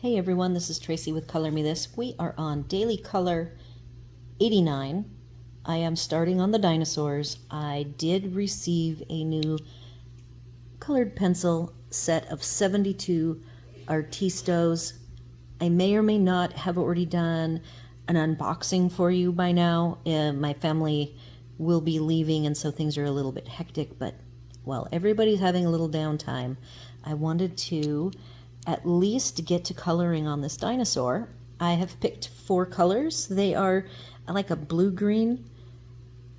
Hey everyone, this is Tracy with Color Me This. We are on Daily Color 89. I am starting on the dinosaurs. I did receive a new colored pencil set of 72 Artistos. I may or may not have already done an unboxing for you by now. My family will be leaving, and so things are a little bit hectic, but while everybody's having a little downtime, I wanted to at least get to coloring on this dinosaur. I have picked 4 colors. They are like a blue-green.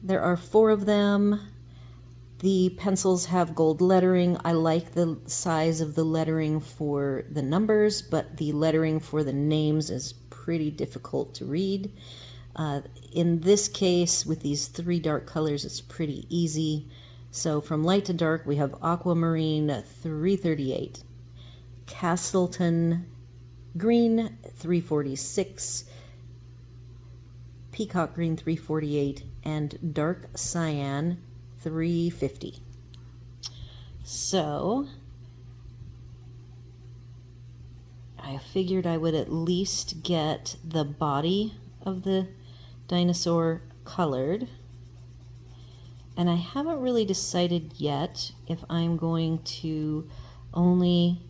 There are 4 of them. The pencils have gold lettering. I like the size of the lettering for the numbers, but the lettering for the names is pretty difficult to read. In this case, with these 3 dark colors, it's pretty easy. So from light to dark, we have Aquamarine 338, Castleton Green 346, Peacock Green 348, and Dark Cyan 350. So I figured I would at least get the body of the dinosaur colored. And I haven't really decided yet if I'm going to only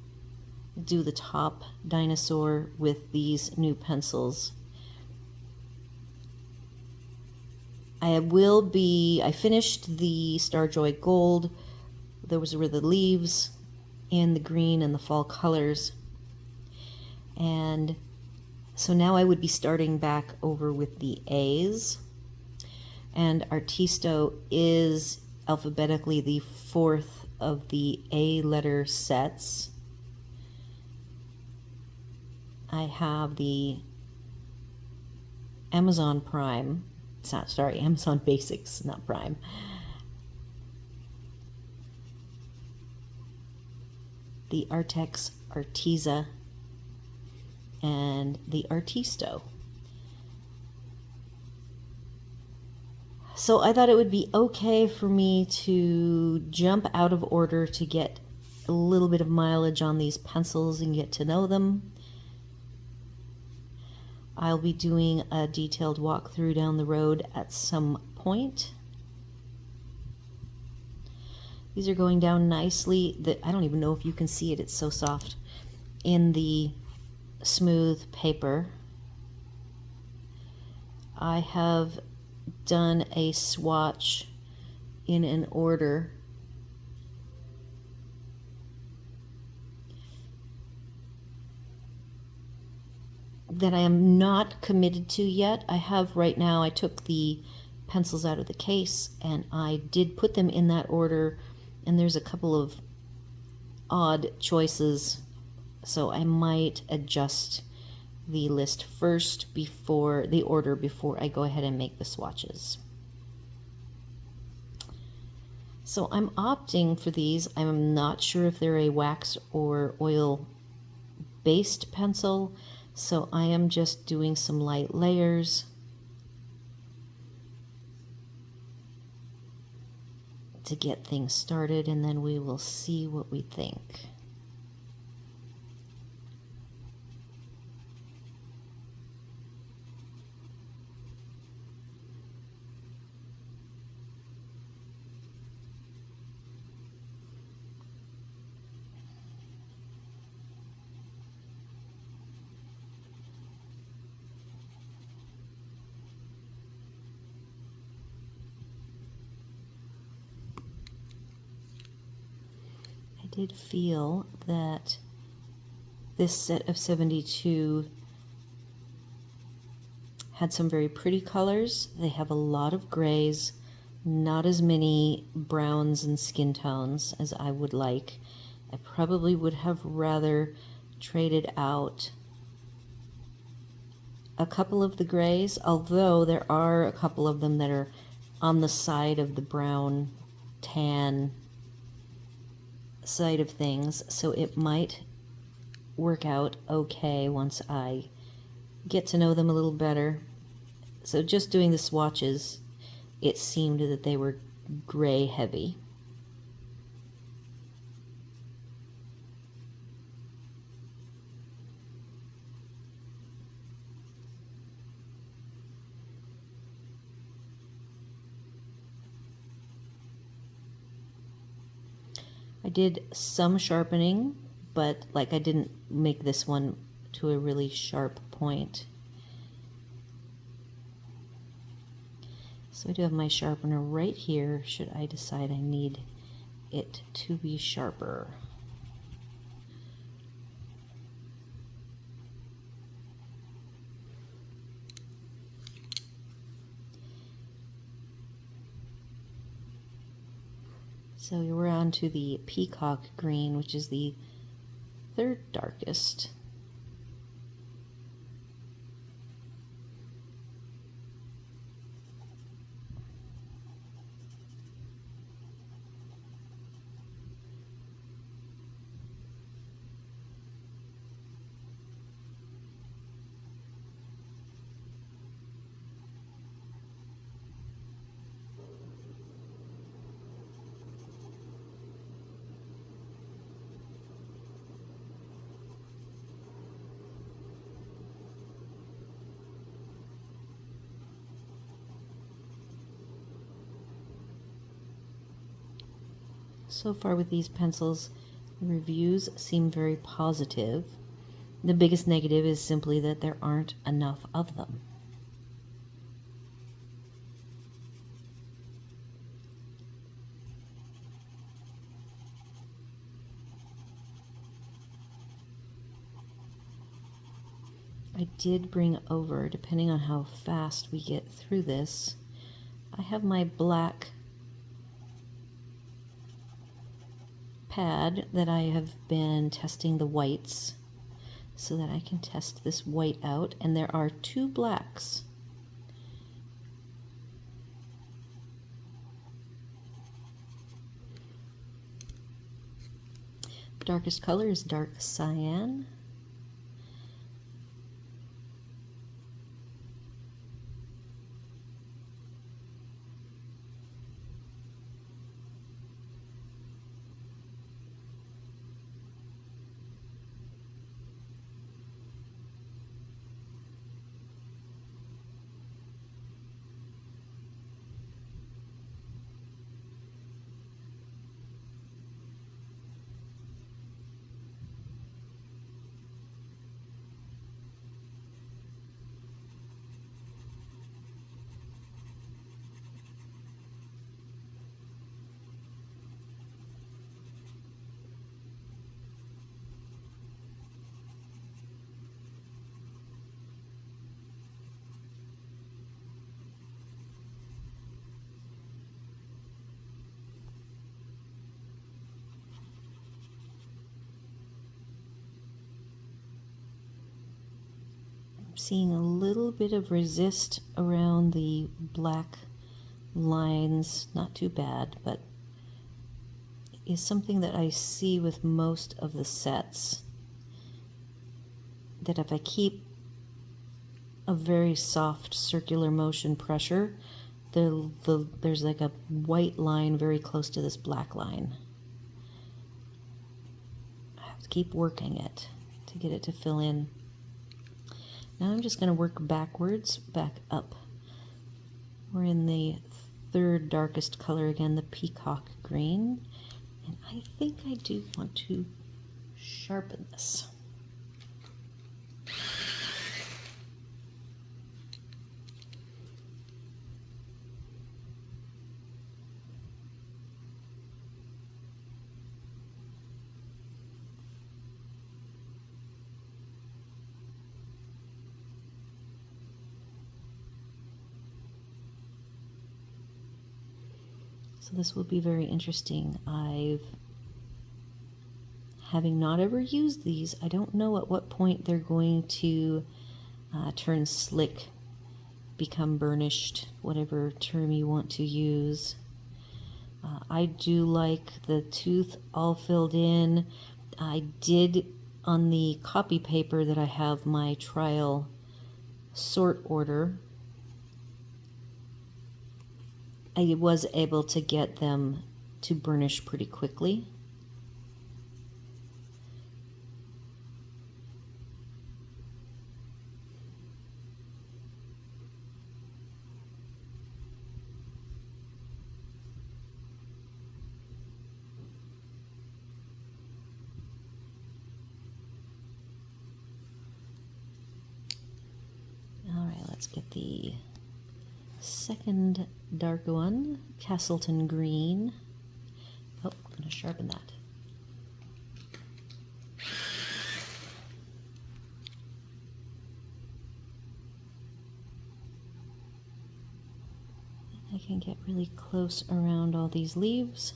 do the top dinosaur with these new pencils. I finished the Starjoy Gold. Those were the leaves and the green and the fall colors. And so now I would be starting back over with the A's. And Artisto is alphabetically the 4th of the A letter sets. I have the Amazon Prime. Amazon Basics, not Prime. The Artex Arteza and the Artisto. So I thought it would be okay for me to jump out of order to get a little bit of mileage on these pencils and get to know them. I'll be doing a detailed walkthrough down the road at some point. These are going down nicely. I don't even know if you can see it, it's so soft, in the smooth paper. I have done a swatch in an order that I am not committed to yet. I took the pencils out of the case and I did put them in that order, and there's a couple of odd choices, so I might adjust the list first before I go ahead and make the swatches. So I'm opting for these. I'm not sure if they're a wax or oil based pencil, so I am just doing some light layers to get things started, and then we will see what we think. I did feel that this set of 72 had some very pretty colors. They have a lot of grays, not as many browns and skin tones as I would like. I probably would have rather traded out a couple of the grays, although there are a couple of them that are on the side of the brown tan side of things, so it might work out okay once I get to know them a little better. So just doing the swatches, it seemed that they were gray heavy. I did some sharpening, but like I didn't make this one to a really sharp point. So I do have my sharpener right here should I decide I need it to be sharper. So we're on to the peacock green, which is the third darkest. So far with these pencils, the reviews seem very positive. The biggest negative is simply that there aren't enough of them. I did bring over, depending on how fast we get through this, I have my black pad that I have been testing the whites so that I can test this white out, and there are 2 blacks. The darkest color is dark cyan. I'm seeing a little bit of resist around the black lines, not too bad, but is something that I see with most of the sets, that if I keep a very soft circular motion pressure, there's like a white line very close to this black line. I have to keep working it to get it to fill in. Now I'm just going to work backwards, back up. We're in the third darkest color again, the peacock green. And I think I do want to sharpen this. So this will be very interesting. Having not ever used these, I don't know at what point they're going to turn slick, become burnished, whatever term you want to use. I do like the tooth all filled in. I did, on the copy paper that I have my trial sort order, I was able to get them to burnish pretty quickly. Let's get the second dark one, Castleton Green. Oh, I'm going to sharpen that. I can get really close around all these leaves.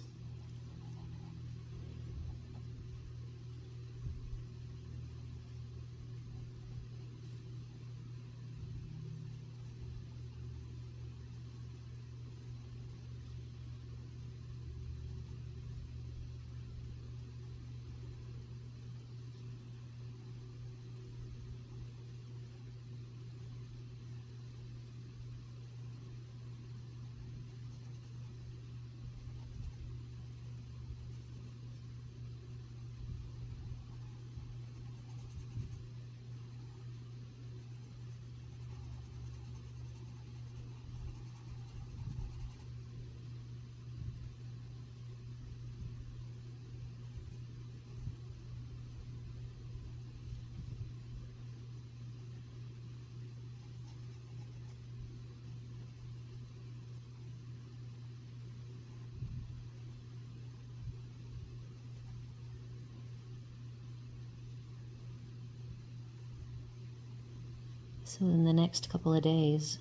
So in the next couple of days,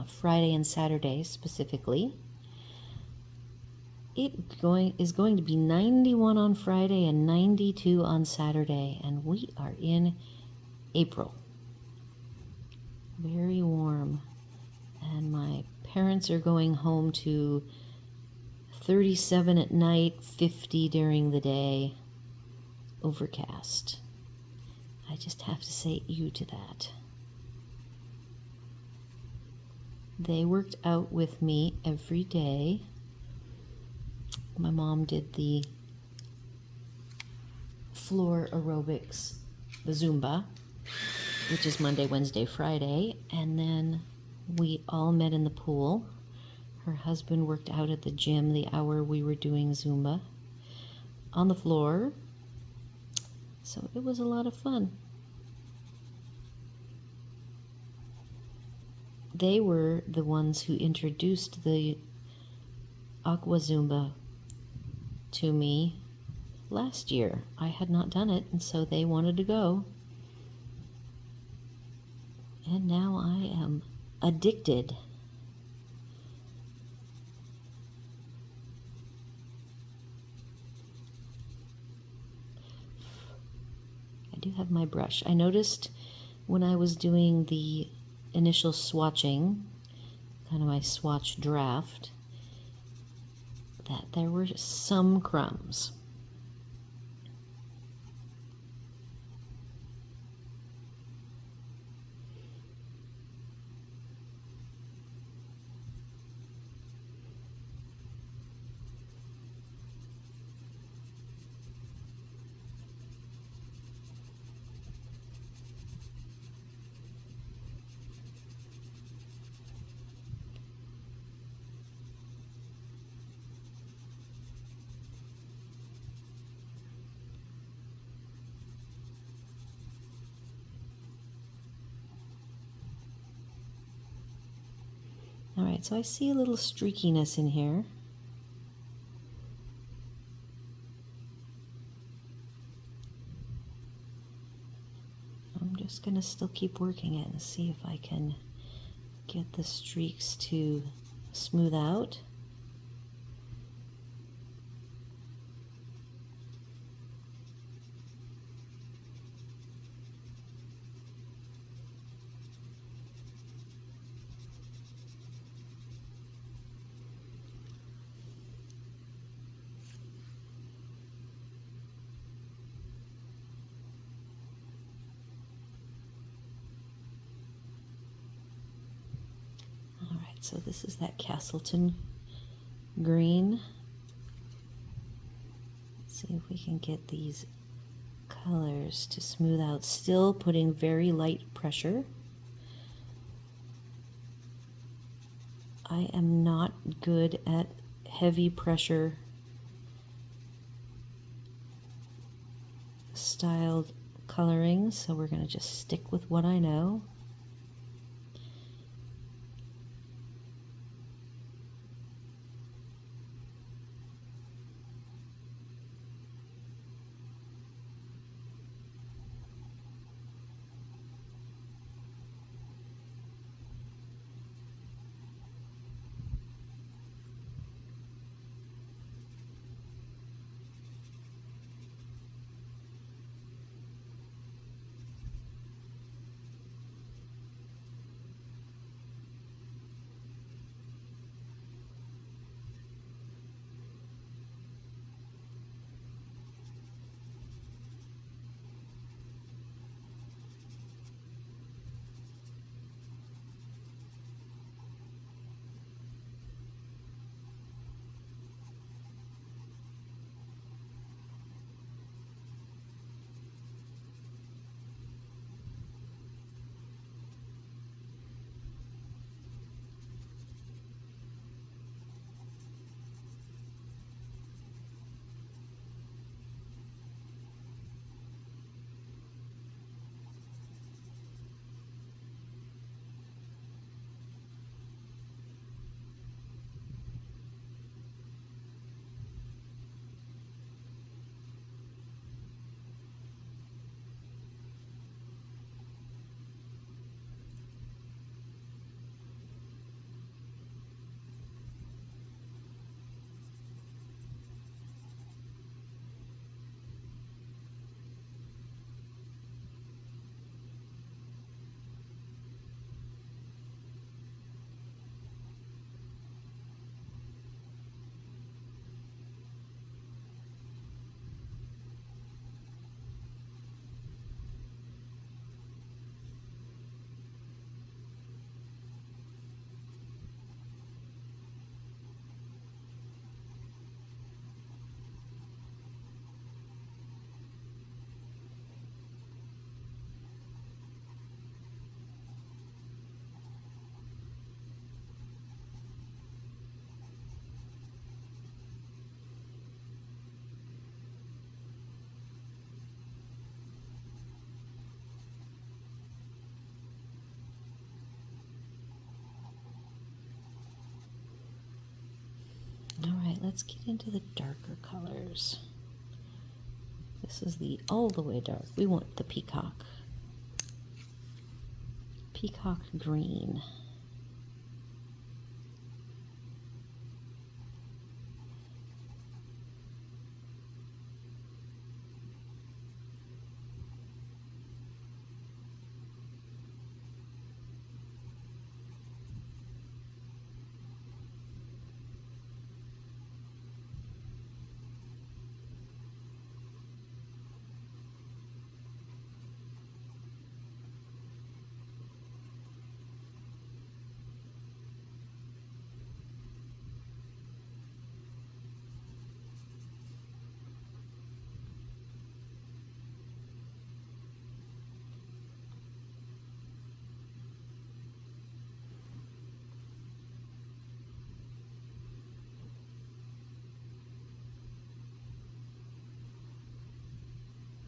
Friday and Saturday specifically, it is going to be 91 on Friday and 92 on Saturday, and we are in April. Very warm. And my parents are going home to 37 at night, 50 during the day, overcast. I just have to say ew to that. They worked out with me every day. My mom did the floor aerobics, the Zumba, which is Monday, Wednesday, Friday, and then we all met in the pool. Her husband worked out at the gym the hour we were doing Zumba on the floor. So it was a lot of fun. They were the ones who introduced the Aqua Zumba to me last year. I had not done it, and so they wanted to go. And now I am addicted. I do have my brush. I noticed when I was doing the initial swatching, kind of my swatch draft, that there were some crumbs. All right, so I see a little streakiness in here. I'm just going to still keep working it and see if I can get the streaks to smooth out. So this is that Castleton green. Let's see if we can get these colors to smooth out, still putting very light pressure. I am not good at heavy pressure styled coloring, so we're going to just stick with what I know. let's get into the darker colors. This is the all the way dark. We want the peacock. Peacock green.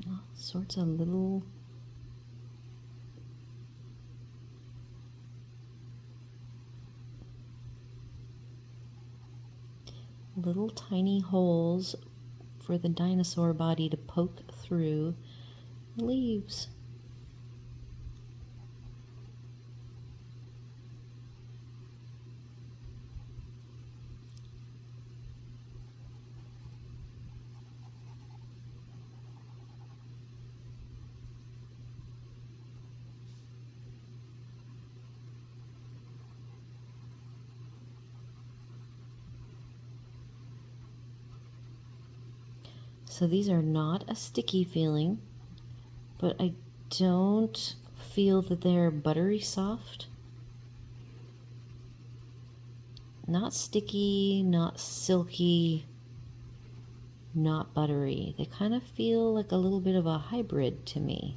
All sorts of little tiny holes for the dinosaur body to poke through the leaves. So these are not a sticky feeling, but I don't feel that they're buttery soft. Not sticky, not silky, not buttery. They kind of feel like a little bit of a hybrid to me.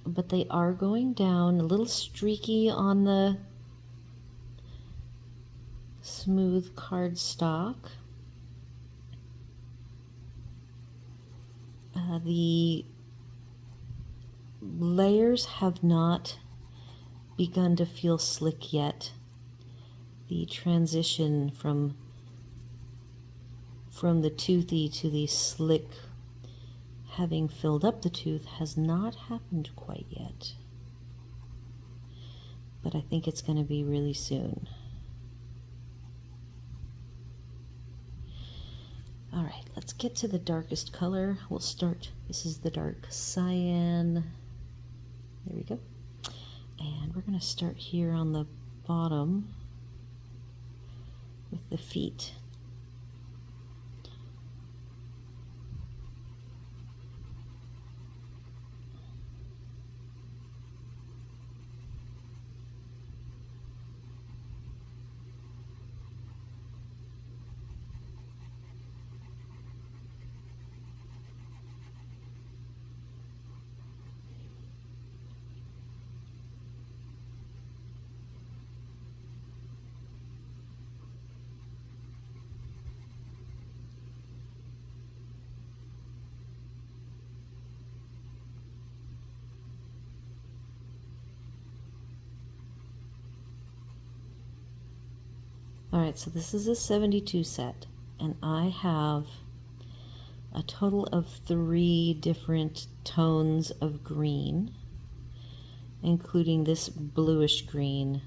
But they are going down a little streaky on the smooth cardstock. The layers have not begun to feel slick yet. The transition from the toothy to the slick, having filled up the tooth, has not happened quite yet. But I think it's going to be really soon. All right, let's get to the darkest color. We'll start, this is the dark cyan. There we go. And we're going to start here on the bottom with the feet. All right, so this is a 72 set, and I have a total of 3 different tones of green, including this bluish green,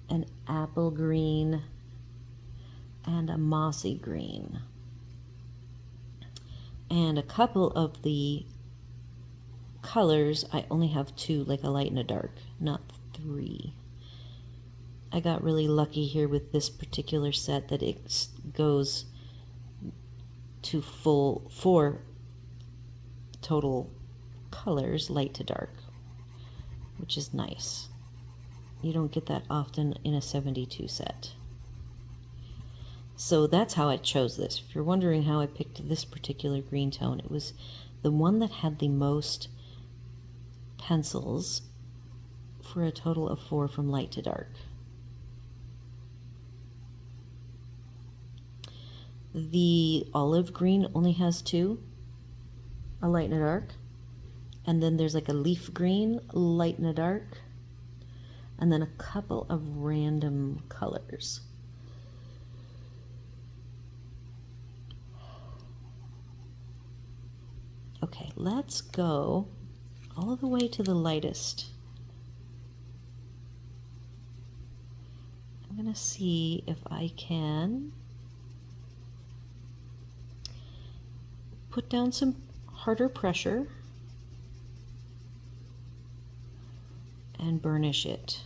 an apple green, and a mossy green. And a couple of the colors, I only have 2, like a light and a dark, not 3. I got really lucky here with this particular set that it goes to full 4 total colors, light to dark, which is nice. You don't get that often in a 72 set. So that's how I chose this. If you're wondering how I picked this particular green tone, it was the one that had the most pencils, for a total of 4 from light to dark. The olive green only has 2, a light and a dark. And then there's like a leaf green, light and a dark. and then a couple of random colors. Okay, let's go all the way to the lightest. I'm gonna see if I can put down some harder pressure and burnish it.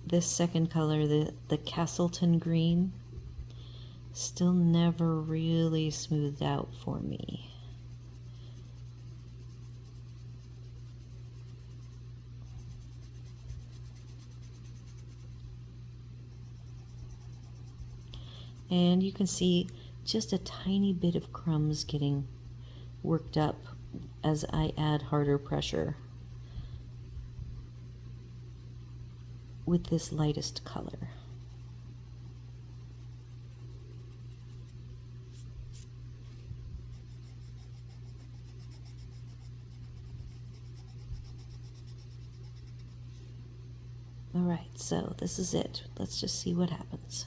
This second color, the Castleton green, still never really smoothed out for me. And you can see just a tiny bit of crumbs getting worked up as I add harder pressure with this lightest color. All right, so this is it. Let's just see what happens.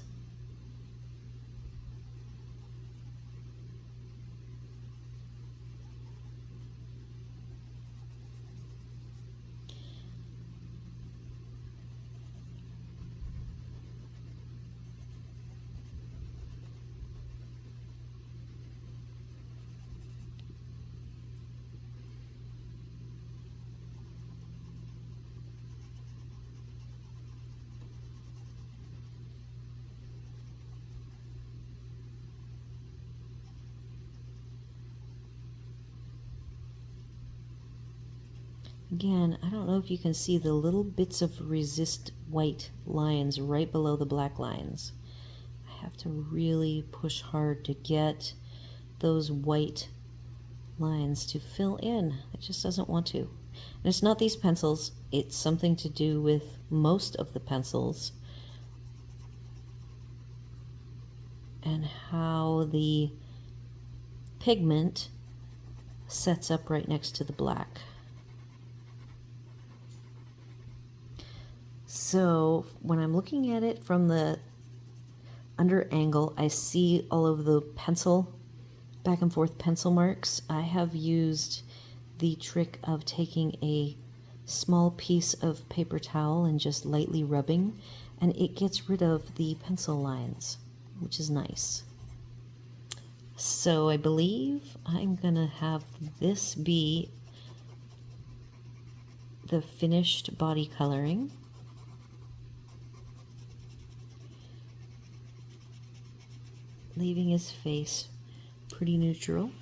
Again, I don't know if you can see the little bits of resist white lines right below the black lines. I have to really push hard to get those white lines to fill in. It just doesn't want to. And it's not these pencils, it's something to do with most of the pencils and how the pigment sets up right next to the black. So when I'm looking at it from the under angle, I see all of the pencil, back and forth pencil marks. I have used the trick of taking a small piece of paper towel and just lightly rubbing, and it gets rid of the pencil lines, which is nice. So I believe I'm gonna have this be the finished body coloring. Leaving his face pretty neutral.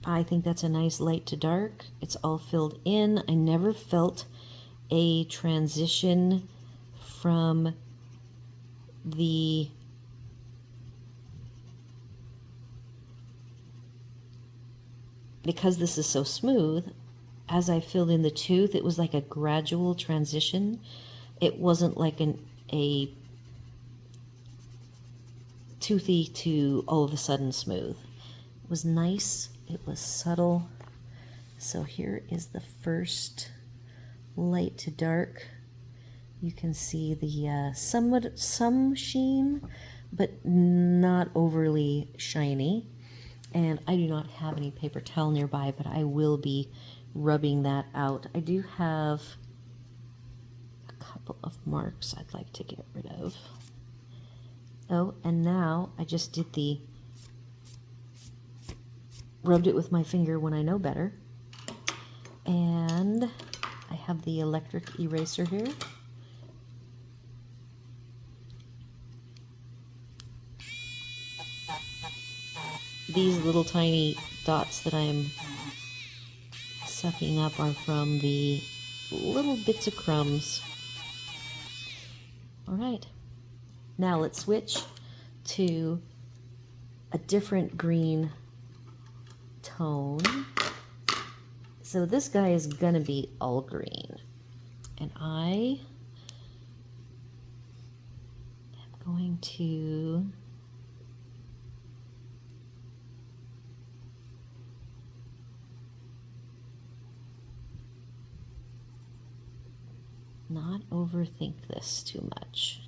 I think that's a nice light to dark. It's all filled in. I never felt a transition from the because this is so smooth, as I filled in the tooth, it was like a gradual transition. It wasn't like a toothy to all of a sudden smooth. It was nice, it was subtle. So here is the first light to dark. You can see the some sheen, but not overly shiny. And I do not have any paper towel nearby, but I will be rubbing that out. I do have a couple of marks I'd like to get rid of. Oh, and now I just did rubbed it with my finger when I know better. And I have the electric eraser here. These little tiny dots that I'm sucking up are from the little bits of crumbs. All right. Now let's switch to a different green tone. So this guy is gonna be all green. And I am going to overthink this too much.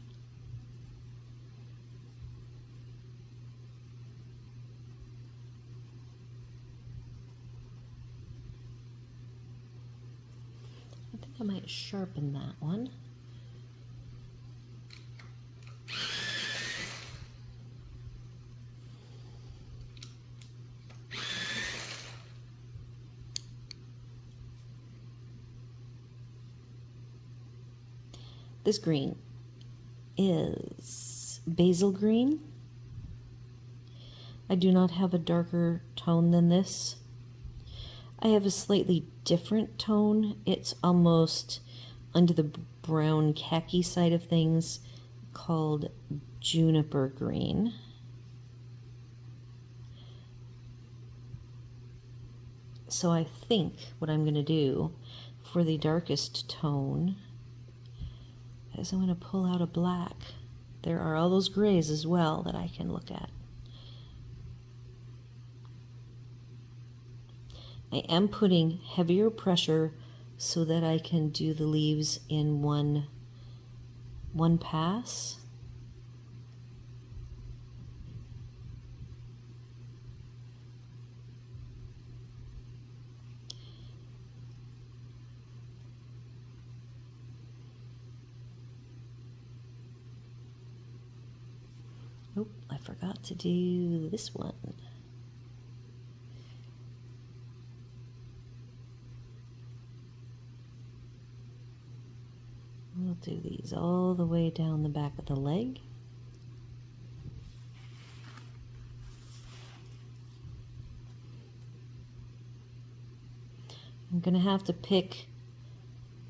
I think I might sharpen that one. This green is basil green. I do not have a darker tone than this. I have a slightly different tone. It's almost under the brown khaki side of things, called juniper green. So I think what I'm going to do for the darkest tone is I'm going to pull out a black. There are all those grays as well that I can look at. I am putting heavier pressure so that I can do the leaves in one pass. Oh, I forgot to do this one. We'll do these all the way down the back of the leg. I'm going to have to pick,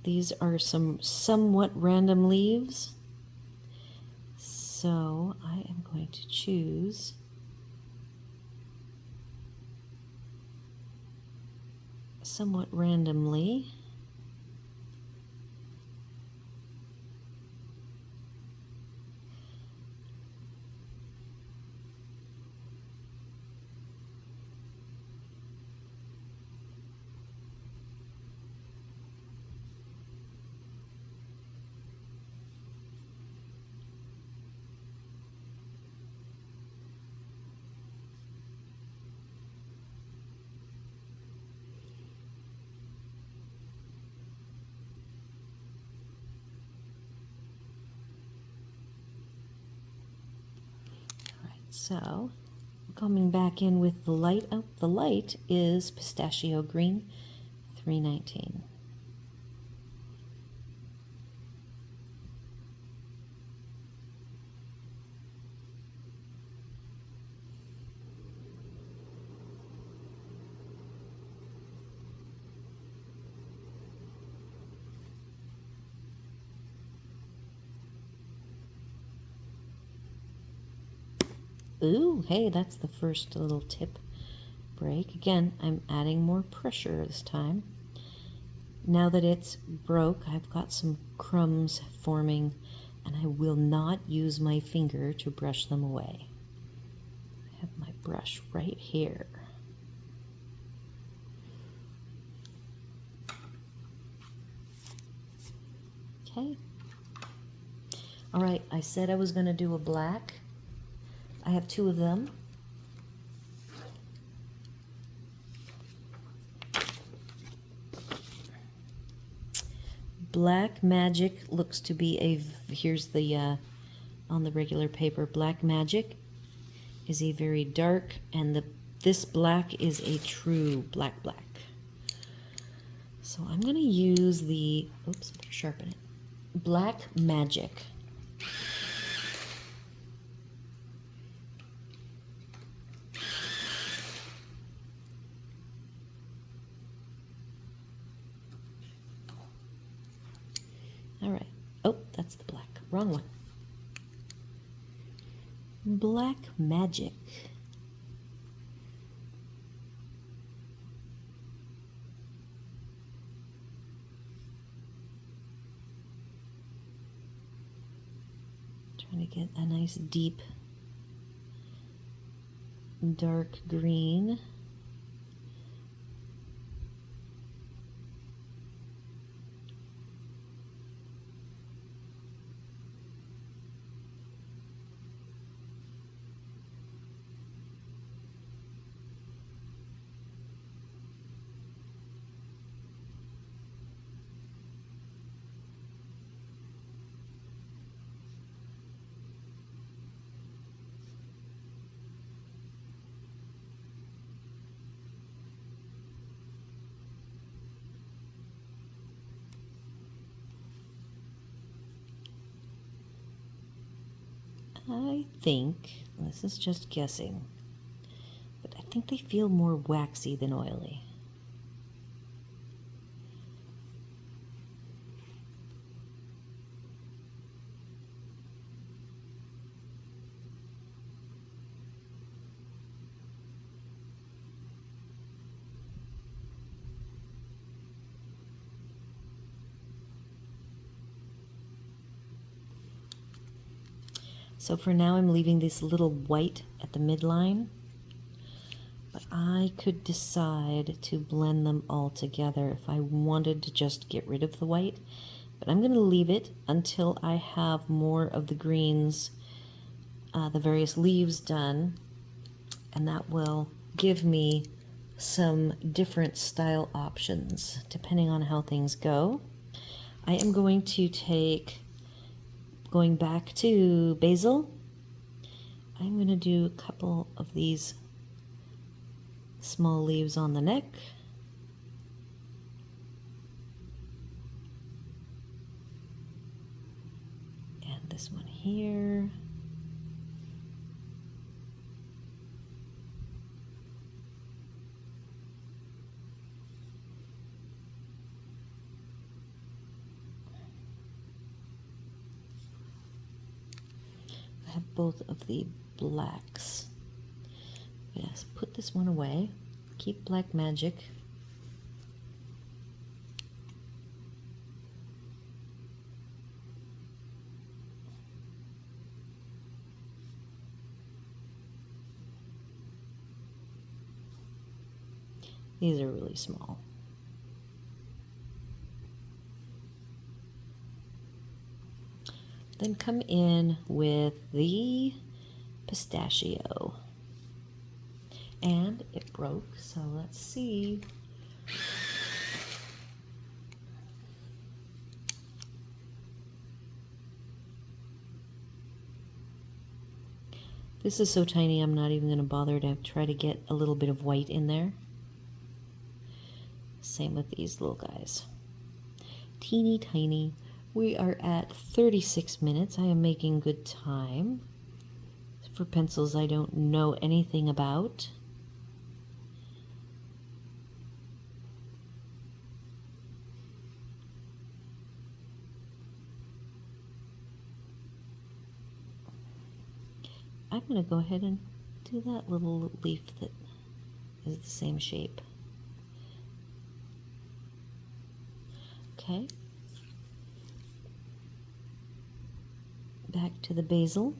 these are some somewhat random leaves. So I am going to choose somewhat randomly. So, coming back in with the light. Oh, the light is pistachio green, 319. Ooh, hey, that's the first little tip break. Again, I'm adding more pressure this time. Now that it's broke, I've got some crumbs forming, and I will not use my finger to brush them away. I have my brush right here. Okay. All right, I said I was going to do a black. I have two of them. Black Magic looks to be a, here's the, on the regular paper, Black Magic is a very dark, and this black is a true black. So I'm going to use the, oops, better sharpen it, Black Magic. All right. Oh, that's the black. Wrong one. Black Magic. Trying to get a nice deep dark green. I think, this is just guessing, but I think they feel more waxy than oily. So for now I'm leaving this little white at the midline, but I could decide to blend them all together if I wanted to just get rid of the white, but I'm going to leave it until I have more of the greens, the various leaves done, and that will give me some different style options depending on how things go. I am going to take, going back to basil, I'm going to do a couple of these small leaves on the neck. And this one here. I have both of the blacks. Yes, put this one away. Keep black magic. These are really small. Then come in with the pistachio. And it broke, so let's see. This is so tiny, I'm not even going to bother to try to get a little bit of white in there. Same with these little guys. Teeny tiny. We are at 36 minutes. I am making good time for pencils I don't know anything about. I'm going to go ahead and do that little leaf that is the same shape. Okay. Back to the basil.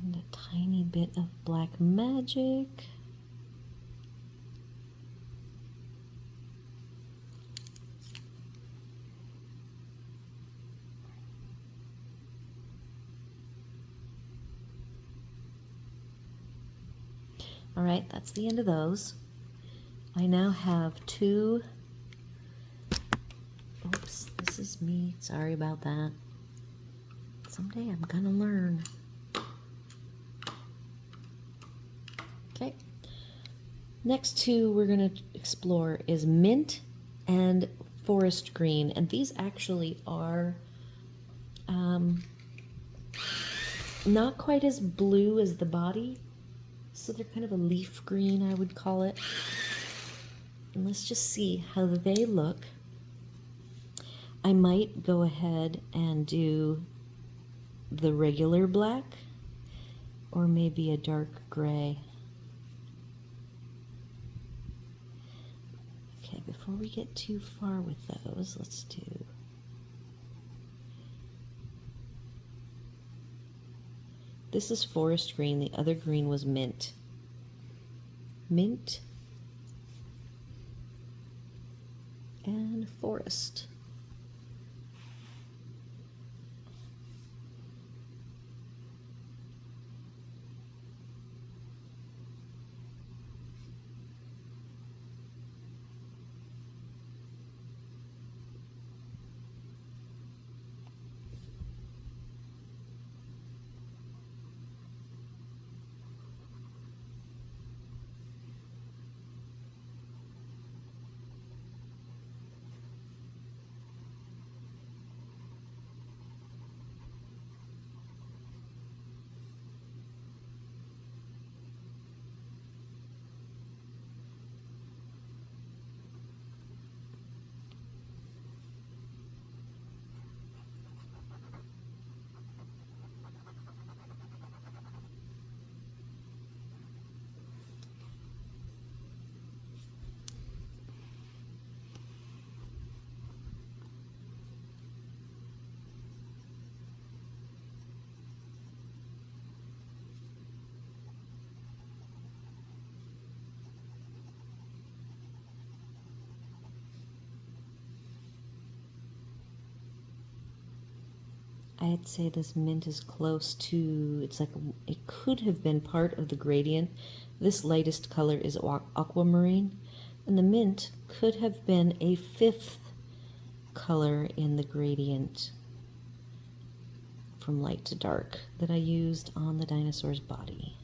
And a tiny bit of black magic. All right, that's the end of those. I now have two. Oops, this is me. Sorry about that. Someday I'm gonna learn. Okay. Next two we're gonna explore is mint and forest green, and these actually are not quite as blue as the body. So they're kind of a leaf green, I would call it. And let's just see how they look. I might go ahead and do the regular black, or maybe a dark gray. Okay, before we get too far with those, let's do... This is forest green, the other green was mint. Mint and forest. I'd say this mint is close to, it's like, it could have been part of the gradient. This lightest color is aquamarine, and the mint could have been a fifth color in the gradient from light to dark that I used on the dinosaur's body.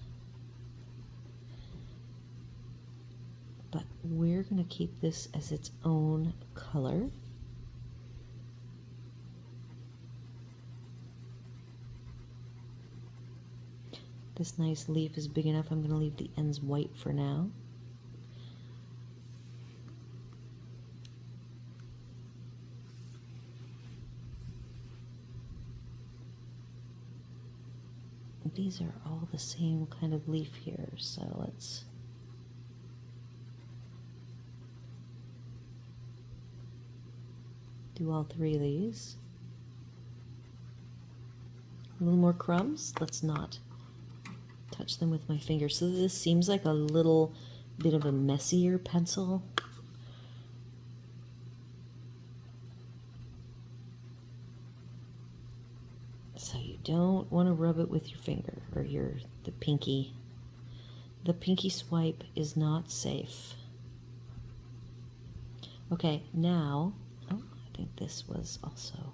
But we're going to keep this as its own color. This nice leaf is big enough. I'm going to leave the ends white for now. These are all the same kind of leaf here, so let's do all three of these. A little more crumbs. Let's not touch them with my finger. So this seems like a little bit of a messier pencil. So you don't want to rub it with your finger or the pinky. The pinky swipe is not safe. Okay, now, oh, I think this was also,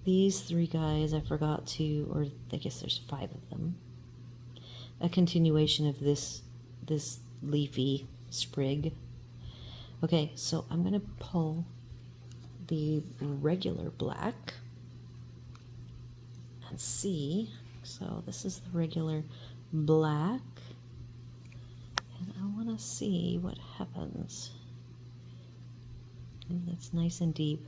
these three guys I forgot to, or I guess there's 5 of them. A continuation of this leafy sprig. Okay, so I'm gonna pull the regular black and see. So this is the regular black, and I want to see what happens. Ooh, that's nice and deep.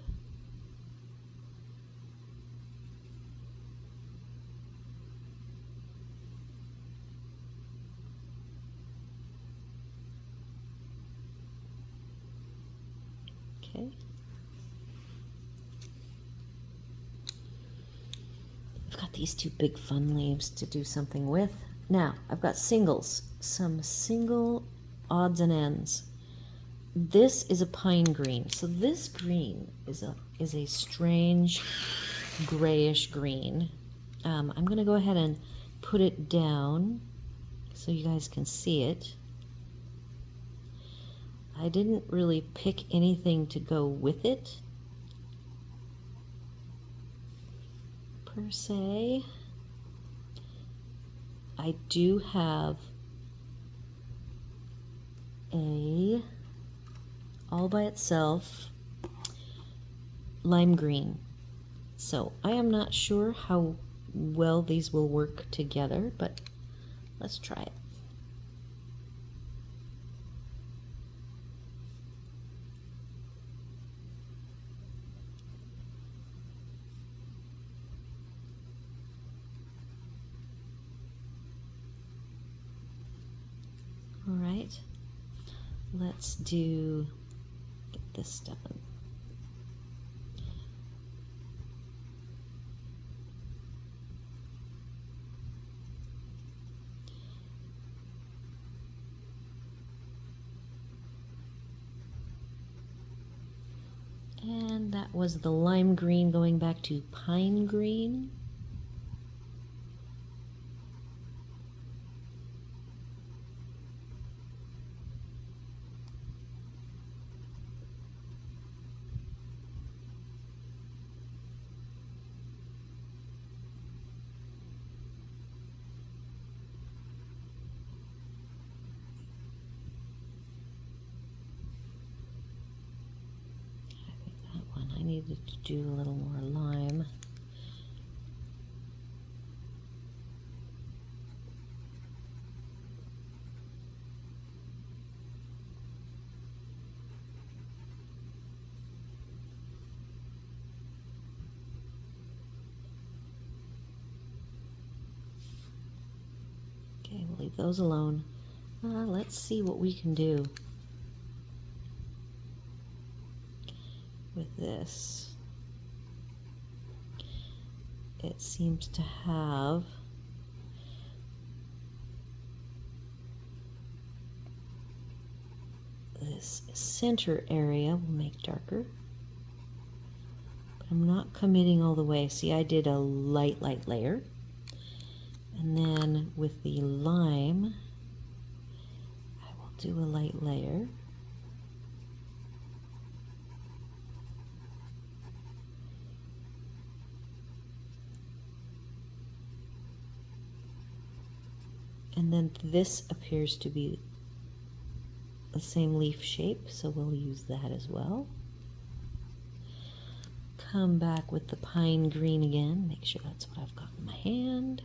Okay. I've got these 2 big fun leaves to do something with. Now, I've got singles, some single odds and ends. This is a pine green. So this green is a strange grayish green. I'm going to go ahead and put it down so you guys can see it. I didn't really pick anything to go with it per se. I do have a all by itself lime green. So I am not sure how well these will work together, but let's try it. All right, let's get this done. And that was the lime green going back to pine green. I needed to do a little more lime. Okay, we'll leave those alone. Let's see what we can do with this. It seems to have this center area will make darker, but I'm not committing all the way. See, I did a light layer. And then with the lime, I will do a light layer. And then this appears to be the same leaf shape, so we'll use that as well. Come back with the pine green again, make sure that's what I've got in my hand.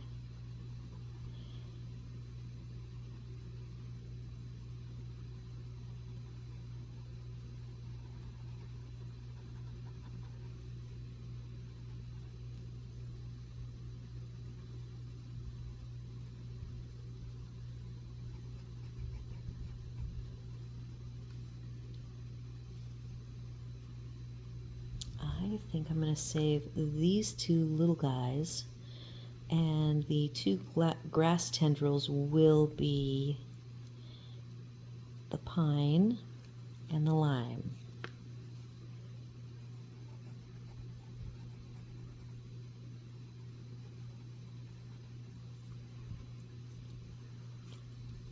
I think I'm going to save these two little guys, and the two grass tendrils will be the pine and the lime.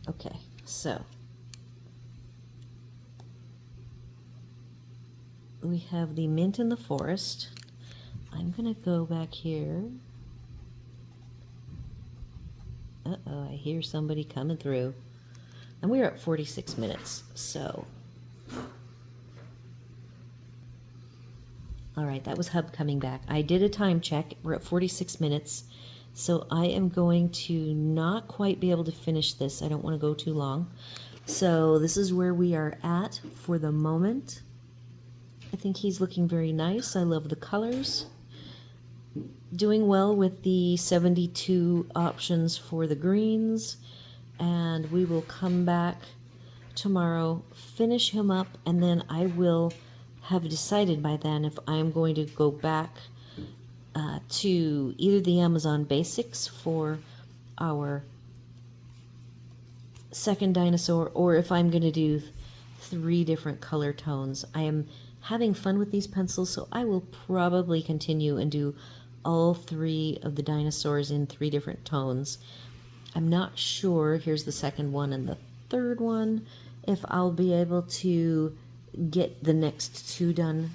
Okay, so we have the mint in the forest. I'm going to go back here. Uh-oh, I hear somebody coming through. And we're at 46 minutes, so. All right, that was Hub coming back. I did a time check. We're at 46 minutes. So I am going to not quite be able to finish this. I don't want to go too long. So this is where we are at for the moment. I think he's looking very nice. I love the colors. Doing well with the 72 options for the greens. And we will come back tomorrow, finish him up, and then I will have decided by then if I'm going to go back to either the Amazon Basics for our second dinosaur, or if I'm going to do 3 different color tones. I am having fun with these pencils, so I will probably continue and do all 3 of the dinosaurs in 3 different tones. I'm not sure, here's the second one and the third one, if I'll be able to get the next 2 done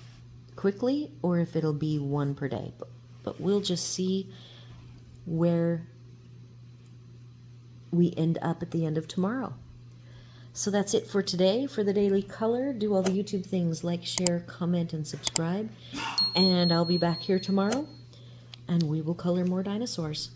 quickly, or if it'll be 1 per day. But we'll just see where we end up at the end of tomorrow. So that's it for today for the Daily Color. Do all the YouTube things, like, share, comment, and subscribe. And I'll be back here tomorrow, and we will color more dinosaurs.